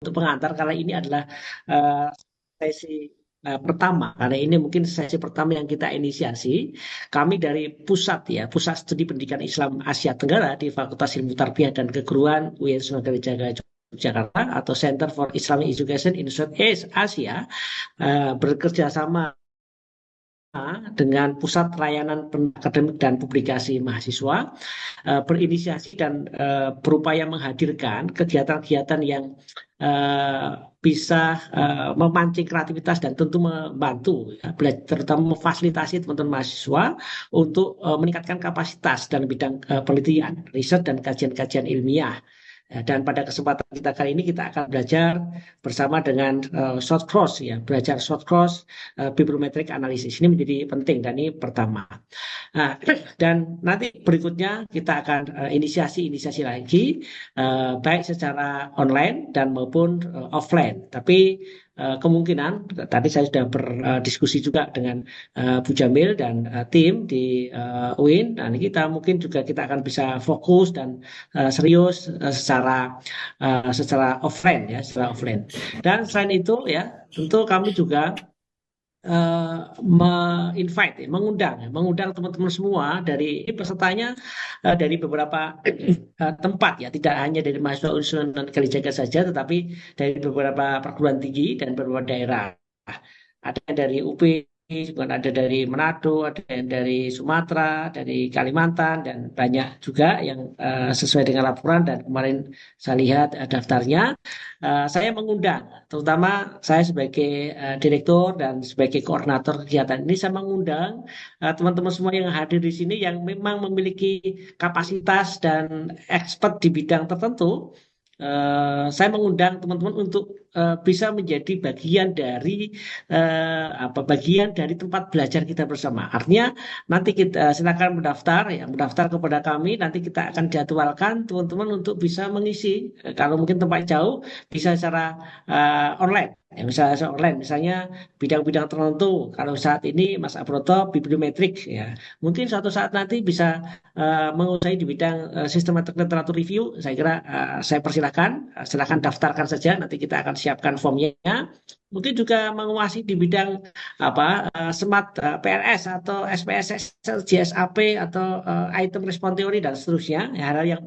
untuk pengantar karena ini adalah eh, sesi pertama, karena ini mungkin sesi pertama yang kita inisiasi. Kami dari pusat ya, Pusat Studi Pendidikan Islam Asia Tenggara di Fakultas Ilmu Tarbiyah dan Keguruan UIN Sunan Kalijaga Jakarta atau Center for Islamic Education in Southeast Asia bekerja sama dengan Pusat Layanan Akademik dan Publikasi Mahasiswa berinisiasi dan berupaya menghadirkan kegiatan-kegiatan yang eh, bisa memancing kreativitas dan tentu membantu ya, terutama memfasilitasi teman-teman mahasiswa untuk meningkatkan kapasitas dalam bidang penelitian, riset dan kajian-kajian ilmiah. Ya, dan pada kesempatan kita kali ini kita akan belajar bersama dengan short cross ya, belajar short cross bibliometric analysis ini menjadi penting dan ini pertama. Nah, dan nanti berikutnya kita akan inisiasi lagi baik secara online dan maupun offline. Tapi kemungkinan tadi saya sudah berdiskusi juga dengan Bu Jamil dan tim di UIN. Nah, ini kita mungkin juga kita akan bisa fokus dan serius secara offline ya, secara offline. Dan selain itu ya, tentu kami juga me-invite, ya, mengundang teman-teman semua dari ini pesertanya dari beberapa tempat ya, tidak hanya dari mahasiswa Sunan Kalijaga saja, tetapi dari beberapa perguruan tinggi dan beberapa daerah. Ada yang dari UP, juga ada dari Manado, ada yang dari Sumatera, dari Kalimantan, dan banyak juga yang sesuai dengan laporan dan kemarin saya lihat daftarnya. Saya mengundang, terutama saya sebagai direktur dan sebagai koordinator kegiatan ini, saya mengundang teman-teman semua yang hadir di sini yang memang memiliki kapasitas dan expert di bidang tertentu. Saya mengundang teman-teman untuk bisa menjadi bagian dari tempat belajar kita bersama. Artinya nanti kita silakan mendaftar ya, mendaftar kepada kami. Nanti kita akan jadwalkan teman-teman untuk bisa mengisi. Kalau mungkin tempat jauh bisa secara online. Ya, misalnya secara online, misalnya bidang-bidang tertentu. Kalau saat ini Mas Abroto bibliometrik ya, mungkin suatu saat nanti bisa menguasai di bidang systematic literature review. Saya kira saya persilahkan, silakan daftarkan saja. Nanti kita akan siapkan formnya. Mungkin juga menguasai di bidang smart PLS atau SPSS, GSAP atau item response theory dan seterusnya. Ya, hal-hal yang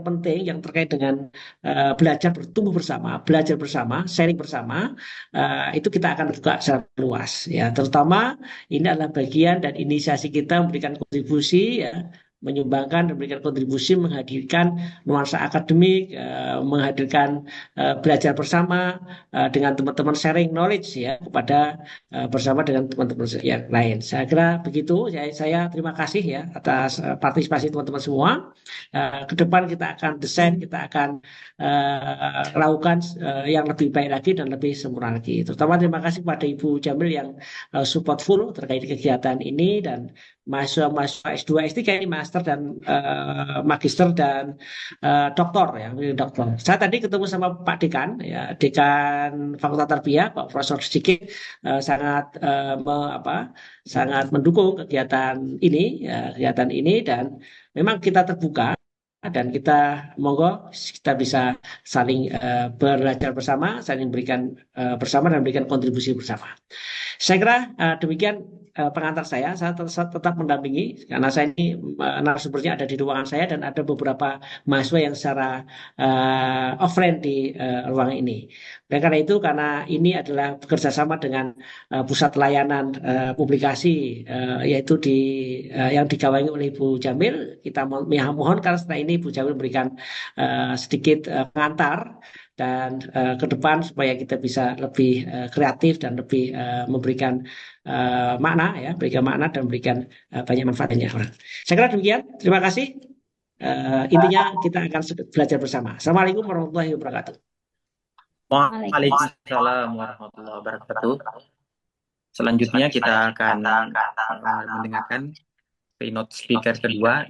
penting yang terkait dengan belajar bertumbuh bersama, belajar bersama, sharing bersama, itu kita akan buka secara luas. Ya, terutama ini adalah bagian dan inisiasi kita memberikan kontribusi ya, menyumbangkan dan memberikan kontribusi menghadirkan nuansa akademik, menghadirkan belajar bersama dengan teman-teman sharing knowledge ya kepada bersama dengan teman-teman yang lain. Saya kira begitu. Saya terima kasih ya atas partisipasi teman-teman semua. Ke depan kita akan desain, kita akan lakukan yang lebih baik lagi dan lebih sempurna lagi. Terutama terima kasih kepada Ibu Jamil yang support full terkait kegiatan ini dan mahasiswa S2, S3 ini master dan magister dan doktor ya, doktor. Saya tadi ketemu sama Pak Dekan ya, Dekan Fakultas Tarbiyah Pak Profesor Sigit sangat sangat mendukung kegiatan ini ya, kegiatan ini dan memang kita terbuka dan kita monggo kita bisa saling belajar bersama, saling berikan bersama dan berikan kontribusi bersama. Saya kira demikian pengantar saya. Saya tetap mendampingi karena saya ini narasumbernya ada di ruangan saya dan ada beberapa mahasiswa yang secara offline di ruangan ini. Dan karena itu, karena ini adalah bekerja sama dengan pusat layanan publikasi yaitu yang digawangi oleh Ibu Jamil, kita mohon karena setelah ini Ibu Jamil memberikan sedikit pengantar dan ke depan supaya kita bisa lebih kreatif dan lebih memberikan makna ya, berikan makna dan memberikan banyak manfaatnya. Saya kira demikian. Terima kasih. Intinya kita akan belajar bersama. Assalamualaikum warahmatullahi wabarakatuh. Waalaikumsalam Waalaikumsalam. warahmatullahi wabarakatuh. Selanjutnya kita akan mendengarkan keynote speaker kedua,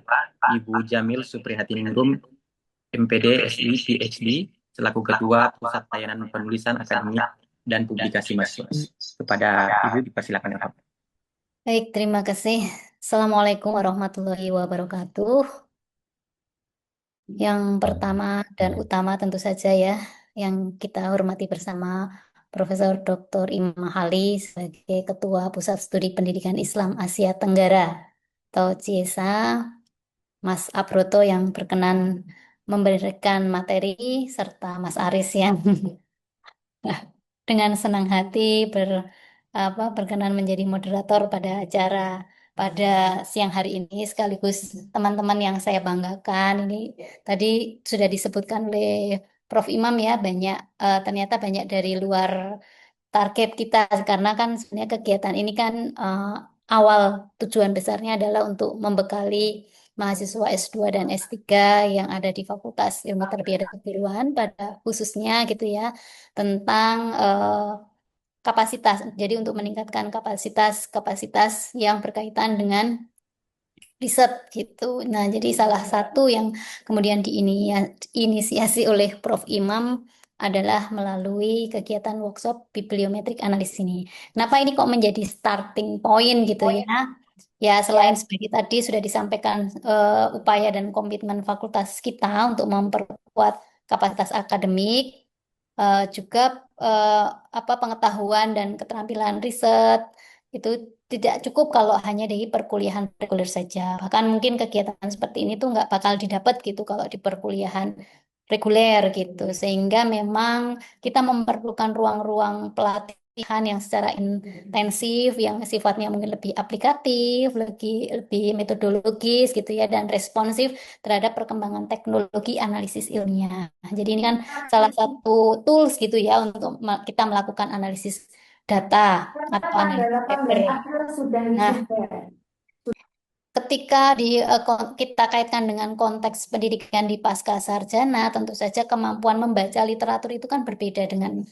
Ibu Jamil Suprihatiningrum, MPD, SI, PhD, selaku Ketua Pusat Layanan Penulisan Akademik dan Publikasi Mahasiswa. Kepada Ibu dipersilakan. Baik, terima kasih. Assalamualaikum warahmatullahi wabarakatuh. Yang Ya, pertama dan ya. utama tentu saja ya, yang kita hormati bersama Profesor Dr. Imam Mahali sebagai Ketua Pusat Studi Pendidikan Islam Asia Tenggara atau CIESA, Mas Abroto yang berkenan memberikan materi, serta Mas Aris yang dengan senang hati berkenan menjadi moderator pada acara pada siang hari ini, sekaligus teman-teman yang saya banggakan ini tadi sudah disebutkan oleh Prof Imam ya, ternyata banyak dari luar target kita, karena kan sebenarnya kegiatan ini kan awal tujuan besarnya adalah untuk membekali mahasiswa S2 dan S3 yang ada di Fakultas Ilmu Tarbiyah dan Keguruan pada khususnya gitu ya, tentang kapasitas. Jadi untuk meningkatkan kapasitas-kapasitas yang berkaitan dengan riset gitu. Nah, jadi salah satu yang kemudian diinisiasi oleh Prof. Imam adalah melalui kegiatan workshop bibliometrik analisis ini. Kenapa ini kok menjadi starting point gitu ya? Ya, selain seperti tadi sudah disampaikan upaya dan komitmen fakultas kita untuk memperkuat kapasitas akademik, juga eh, pengetahuan dan keterampilan riset itu tidak cukup kalau hanya di perkuliahan reguler saja. Bahkan mungkin kegiatan seperti ini tuh nggak bakal didapat gitu kalau di perkuliahan reguler gitu. Sehingga memang kita memerlukan ruang-ruang pelatihan yang secara intensif, yang sifatnya mungkin lebih aplikatif, lebih metodologis gitu ya, dan responsif terhadap perkembangan teknologi analisis ilmiah. Jadi ini kan salah satu tools gitu ya untuk kita melakukan analisis data atau analisis paper. Nah, ketika kita kaitkan dengan konteks pendidikan di pasca sarjana, tentu saja kemampuan membaca literatur itu kan berbeda dengan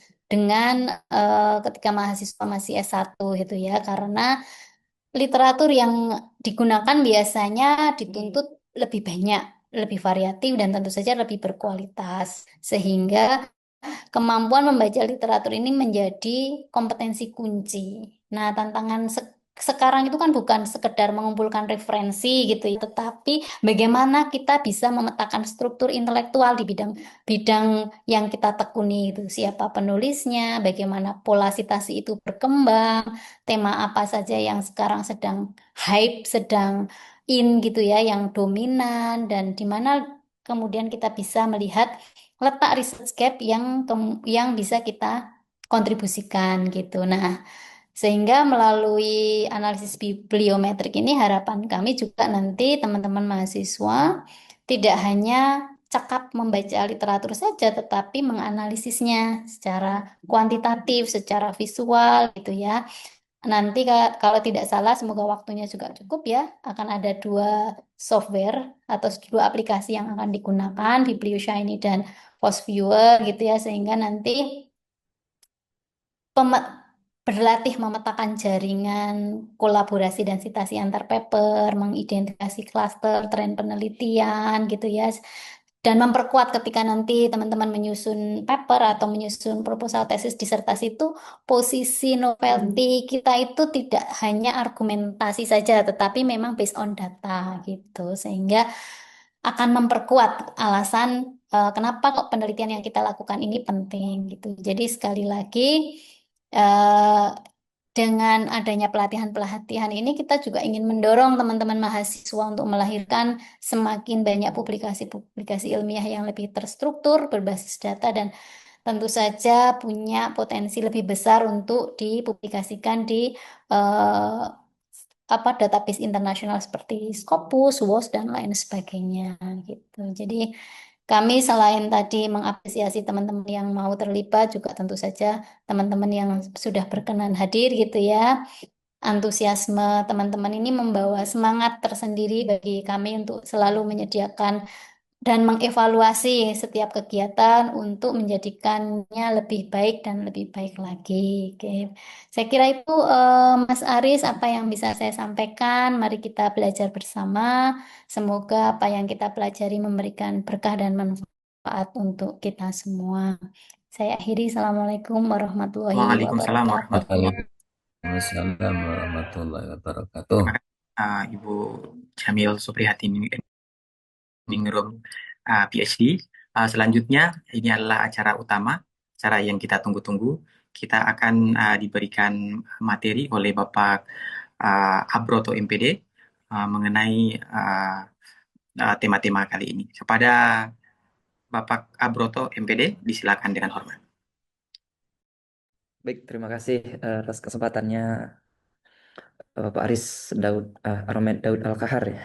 ketika mahasiswa masih S1 gitu ya, karena literatur yang digunakan biasanya dituntut lebih banyak, lebih variatif dan tentu saja lebih berkualitas, sehingga kemampuan membaca literatur ini menjadi kompetensi kunci. Nah, tantangan sekarang itu kan bukan sekedar mengumpulkan referensi gitu ya, tetapi bagaimana kita bisa memetakan struktur intelektual di bidang yang kita tekuni itu. Siapa penulisnya, bagaimana pola citasi itu berkembang, tema apa saja yang sekarang sedang hype, sedang in gitu ya, yang dominan, dan di mana kemudian kita bisa melihat letak research gap yang bisa kita kontribusikan gitu. Nah, sehingga melalui analisis bibliometrik ini harapan kami juga nanti teman-teman mahasiswa tidak hanya cakap membaca literatur saja, tetapi menganalisisnya secara kuantitatif, secara visual gitu ya. Nanti kalau tidak salah, semoga waktunya juga cukup ya, akan ada dua software atau dua aplikasi yang akan digunakan, Biblio Shiny dan Viewer gitu ya, sehingga nanti peme- berlatih memetakan jaringan kolaborasi dan citasi antar paper, mengidentifikasi klaster, tren penelitian gitu ya, dan memperkuat ketika nanti teman-teman menyusun paper atau menyusun proposal tesis disertasi itu, posisi novelty kita itu tidak hanya argumentasi saja, tetapi memang based on data gitu, sehingga akan memperkuat alasan kenapa kok penelitian yang kita lakukan ini penting gitu. Jadi sekali lagi, eh, dengan adanya pelatihan-pelatihan ini, kita juga ingin mendorong teman-teman mahasiswa untuk melahirkan semakin banyak publikasi-publikasi ilmiah yang lebih terstruktur, berbasis data, dan tentu saja punya potensi lebih besar untuk dipublikasikan di eh, database internasional seperti Scopus, WOS, dan lain sebagainya gitu. Jadi kami selain tadi mengapresiasi teman-teman yang mau terlibat, juga tentu saja teman-teman yang sudah berkenan hadir gitu ya. Antusiasme teman-teman ini membawa semangat tersendiri bagi kami untuk selalu menyediakan dan mengevaluasi setiap kegiatan untuk menjadikannya lebih baik dan lebih baik lagi. Oke. Saya kira itu Mas Aris apa yang bisa saya sampaikan. Mari kita belajar bersama. Semoga apa yang kita pelajari memberikan berkah dan manfaat untuk kita semua. Saya akhiri. Assalamualaikum warahmatullahi Waalaikumsalam wabarakatuh. warahmatullahi Waalaikumsalam warahmatullahi wabarakatuh. wabarakatuh. Ibu Jamil Suprihatin Ningrum. PhD. Selanjutnya ini adalah acara utama, acara yang kita tunggu-tunggu. Kita akan diberikan materi oleh Bapak Abroto MPD mengenai tema-tema kali ini. Kepada Bapak Abroto MPD, disilakan dengan hormat. Baik, terima kasih atas kesempatannya Pak Aris Daud Armed Daud Al-Kahar ya.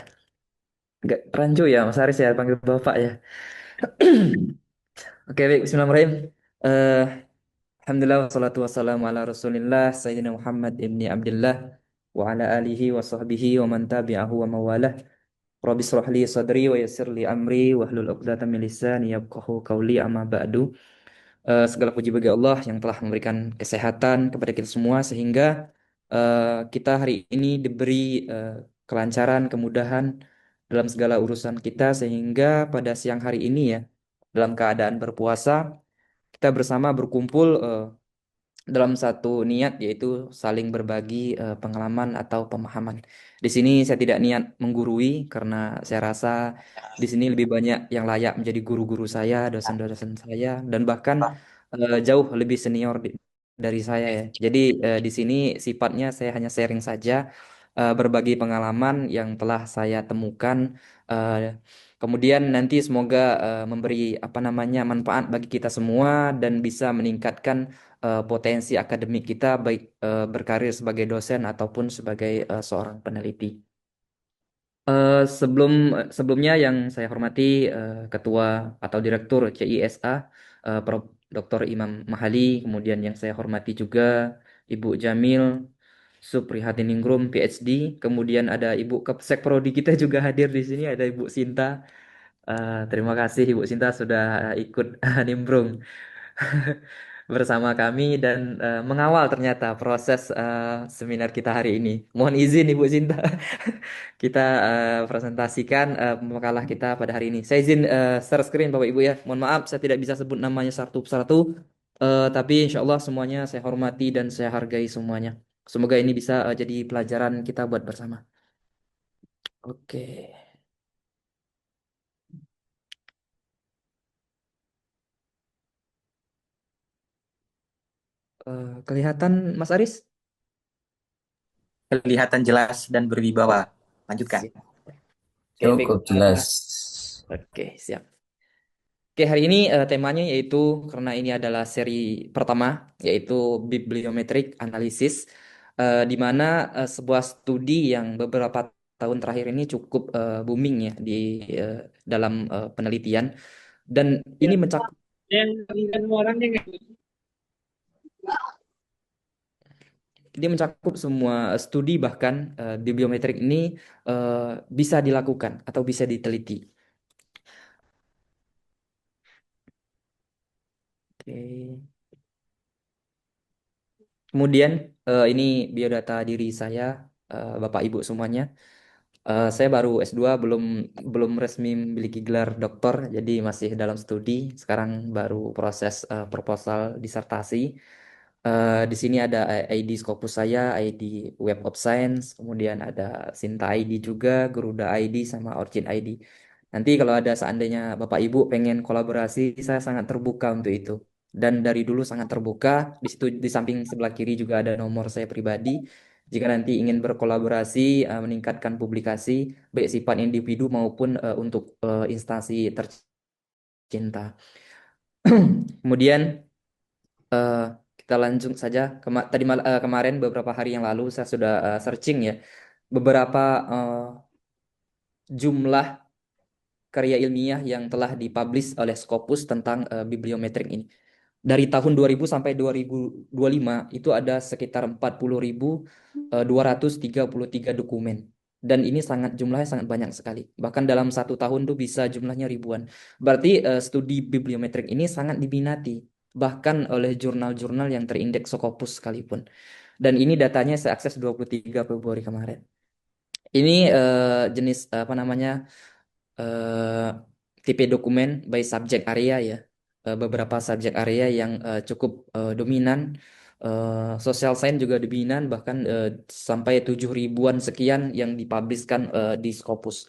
Enggak rancu ya Mas Aris ya panggil Bapak ya. Oke, baik, bismillahirrahmanirrahim. Eh, Alhamdulillah wassalatu wassalamu ala Rasulillah Sayyidina Muhammad ibni Abdullah wa ala alihi wa sahbihi wa man tabi'ahu wa mawalah. Rabbi shrah li sadri wa yassir li amri wa hlul 'uqdatam min lisani yafqahu qawli amma ba'du. Segala puji bagi Allah yang telah memberikan kesehatan kepada kita semua sehingga kita hari ini diberi kelancaran, kemudahan dalam segala urusan kita sehingga pada siang hari ini ya dalam keadaan berpuasa kita bersama berkumpul dalam satu niat yaitu saling berbagi pengalaman atau pemahaman. Di sini saya tidak niat menggurui karena saya rasa di sini lebih banyak yang layak menjadi guru-guru saya, dosen-dosen saya dan bahkan jauh lebih senior dari saya ya. Jadi di sini sifatnya saya hanya sharing saja berbagi pengalaman yang telah saya temukan eh, kemudian nanti semoga memberi apa namanya manfaat bagi kita semua dan bisa meningkatkan potensi akademik kita baik berkarir sebagai dosen ataupun sebagai seorang peneliti. Sebelumnya yang saya hormati Ketua atau Direktur CISA Prof. Dr. Imam Mahali, kemudian yang saya hormati juga Ibu Jamil Suprihatiningrum PhD, kemudian ada Ibu Kepsek Prodi kita juga hadir di sini, ada Ibu Sinta. Terima kasih Ibu Sinta sudah ikut nimbrung bersama kami dan mengawal ternyata proses seminar kita hari ini. Mohon izin Ibu Sinta, kita presentasikan makalah kita pada hari ini. Saya izin share screen Bapak Ibu ya. Mohon maaf saya tidak bisa sebut namanya satu persatu, tapi insya Allah semuanya saya hormati dan saya hargai semuanya. Semoga ini bisa jadi pelajaran kita buat bersama. Oke. Kelihatan Mas Aris? Kelihatan jelas dan berwibawa. Lanjutkan. Siap. Oke, baik. Cukup jelas. Oke, siap. Oke, hari ini temanya yaitu karena ini adalah seri pertama yaitu bibliometric analysis di mana sebuah studi yang beberapa tahun terakhir ini cukup booming ya di dalam penelitian dan ini mencakup Yang orangnya dia mencakup semua studi bahkan bibliometrik ini bisa dilakukan atau bisa diteliti. Oke. Kemudian ini biodata diri saya, Bapak Ibu semuanya. Saya baru S2, belum resmi memiliki gelar doktor, jadi masih dalam studi. Sekarang baru proses proposal disertasi. Di sini ada ID Scopus saya, ID Web of Science, kemudian ada Sinta ID juga, Garuda ID, sama Orchid ID. Nanti kalau ada seandainya Bapak Ibu pengen kolaborasi, saya sangat terbuka untuk itu. Dan dari dulu sangat terbuka. Di situ di samping sebelah kiri juga ada nomor saya pribadi. Jika nanti ingin berkolaborasi, meningkatkan publikasi, baik sifat individu maupun untuk instansi tercinta. Kemudian eh, kita lanjut saja. Kemarin beberapa hari yang lalu saya sudah searching ya beberapa jumlah karya ilmiah yang telah dipublish oleh Scopus tentang bibliometrik ini. Dari tahun 2000 sampai 2025 itu ada sekitar 40.233 dokumen. Dan ini jumlahnya sangat banyak sekali. Bahkan dalam satu tahun tuh bisa jumlahnya ribuan. Berarti studi bibliometrik ini sangat diminati. Bahkan oleh jurnal-jurnal yang terindeks Scopus sekalipun. Dan ini datanya saya akses 23 Februari kemarin. Ini jenis apa namanya tipe dokumen by subject area ya. Beberapa subjek area yang cukup dominan. Social science juga dominan bahkan sampai 7 ribuan sekian yang dipubliskan di Scopus.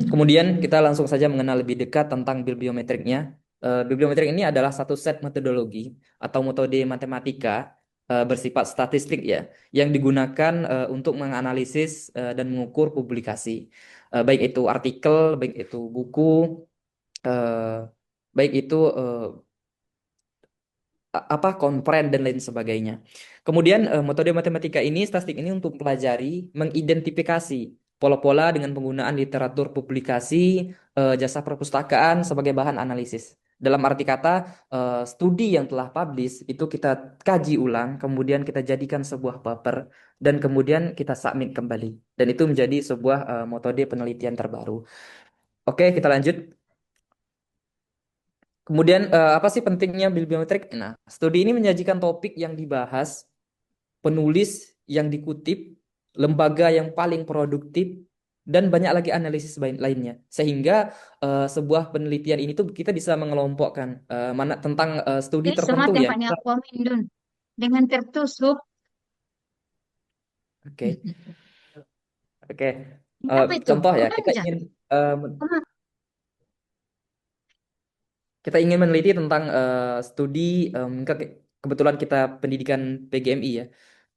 Kemudian kita langsung saja mengenal lebih dekat tentang bibliometriknya. Bibliometrik ini adalah satu set metodologi atau metode matematika bersifat statistik ya, yang digunakan untuk menganalisis dan mengukur publikasi, baik itu artikel, baik itu buku, eh, baik itu konferen dan lain sebagainya. Kemudian metode matematika ini, statistik ini untuk mempelajari, mengidentifikasi pola-pola dengan penggunaan literatur publikasi, jasa perpustakaan sebagai bahan analisis. Dalam arti kata, studi yang telah publish itu kita kaji ulang, kemudian kita jadikan sebuah paper, dan kemudian kita submit kembali. Dan itu menjadi sebuah metode penelitian terbaru. Oke, kita lanjut. Kemudian apa sih pentingnya bibliometrik? Nah, studi ini menyajikan topik yang dibahas, penulis yang dikutip, lembaga yang paling produktif, dan banyak lagi analisis lainnya. Sehingga sebuah penelitian ini tuh kita bisa mengelompokkan mana tentang studi Ini semua tertentu ya. tempatnya komen, Dun. Dengan tertusuk. Oke, oke. Apa itu? Contoh ya, kita Belanja. ingin Kemana? kita ingin meneliti tentang studi kebetulan kita pendidikan PGMI ya.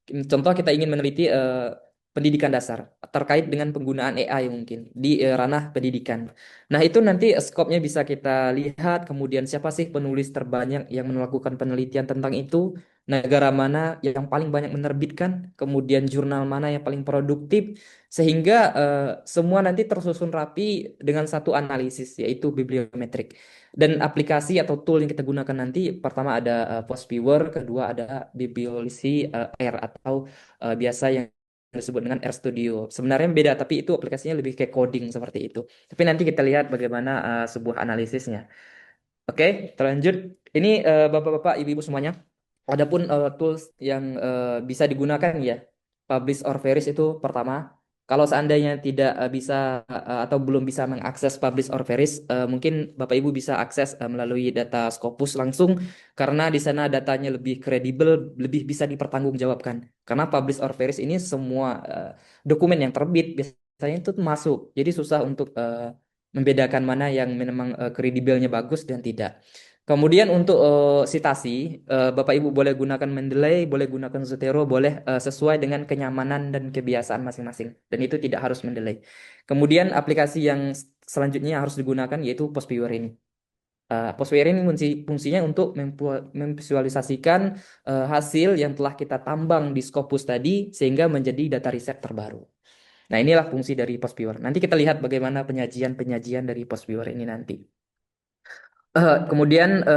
Contoh kita ingin meneliti pendidikan dasar terkait dengan penggunaan AI mungkin di ranah pendidikan. Nah, itu nanti skopnya bisa kita lihat, kemudian siapa sih penulis terbanyak yang melakukan penelitian tentang itu, negara mana yang paling banyak menerbitkan, kemudian jurnal mana yang paling produktif, sehingga semua nanti tersusun rapi dengan satu analisis yaitu bibliometrik. Dan aplikasi atau tool yang kita gunakan nanti pertama ada Postviewer, kedua ada Bibliolisi R atau biasa yang disebut dengan RStudio. Sebenarnya beda, tapi itu aplikasinya lebih kayak coding seperti itu. Tapi nanti kita lihat bagaimana sebuah analisisnya. Oke, terlanjut. Ini bapak-bapak, ibu-ibu semuanya. Adapun tools yang bisa digunakan ya, Publish or Verish itu pertama. Kalau seandainya tidak bisa atau belum bisa mengakses Publish or Verish, mungkin Bapak Ibu bisa akses melalui data Scopus langsung, karena di sana datanya lebih kredibel, lebih bisa dipertanggungjawabkan. Karena Publish or Verish ini semua dokumen yang terbit biasanya itu masuk, jadi susah untuk membedakan mana yang memang kredibelnya bagus dan tidak. Kemudian untuk sitasi, Bapak Ibu boleh gunakan Mendeley, boleh gunakan Zotero, boleh sesuai dengan kenyamanan dan kebiasaan masing-masing. Dan itu tidak harus Mendeley. Kemudian aplikasi yang selanjutnya harus digunakan yaitu Postviewer ini. Postviewer ini fungsinya untuk memvisualisasikan hasil yang telah kita tambang di Scopus tadi sehingga menjadi data riset terbaru. Nah, inilah fungsi dari Postviewer. Nanti kita lihat bagaimana penyajian dari Postviewer ini nanti. Kemudian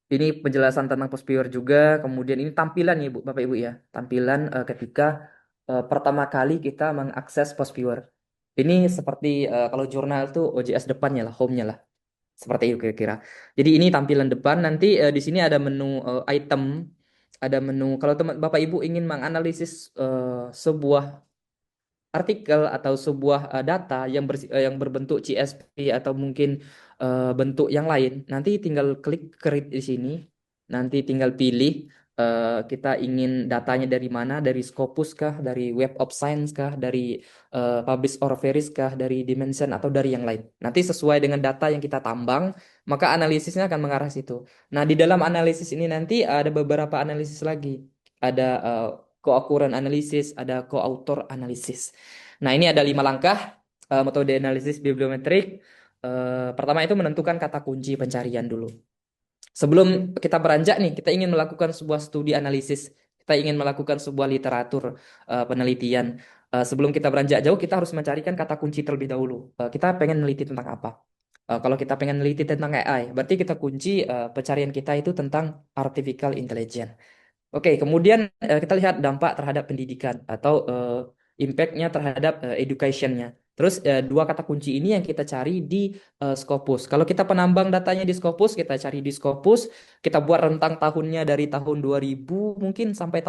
ini penjelasan tentang Postviewer juga. Kemudian ini tampilan ya, Bapak Ibu ya. Tampilan ketika pertama kali kita mengakses Postviewer. Ini seperti kalau jurnal itu OJS depannya lah, home-nya lah. Seperti itu kira-kira. Jadi ini tampilan depan. Nanti di sini ada menu item, ada menu. Kalau teman Bapak Ibu ingin menganalisis sebuah artikel atau sebuah data yang berbentuk CSV atau mungkin bentuk yang lain, nanti tinggal klik create di sini, nanti tinggal pilih kita ingin datanya dari mana, dari Scopus kah, dari Web of Science kah, dari Publish or Verish kah, dari Dimension atau dari yang lain. Nanti sesuai dengan data yang kita tambang, maka analisisnya akan mengarah situ. Nah, di dalam analisis ini nanti ada beberapa analisis lagi. Ada co-occurrence analisis, ada co-author analisis. Nah, ini ada 5 langkah metode analisis bibliometrik. Pertama itu menentukan kata kunci pencarian dulu. Sebelum kita beranjak nih, kita ingin melakukan sebuah studi analisis, kita ingin melakukan sebuah literatur penelitian. Sebelum kita beranjak jauh, kita harus mencarikan kata kunci terlebih dahulu. Kita pengen meneliti tentang apa? Kalau kita pengen meneliti tentang AI, berarti kita kunci pencarian kita itu tentang artificial intelligence. Oke, kemudian kita lihat dampak terhadap pendidikan atau impact-nya terhadap education-nya. Terus dua kata kunci ini yang kita cari di Scopus. Kalau kita penambang datanya di Scopus, kita cari di Scopus, kita buat rentang tahunnya dari tahun 2000 mungkin sampai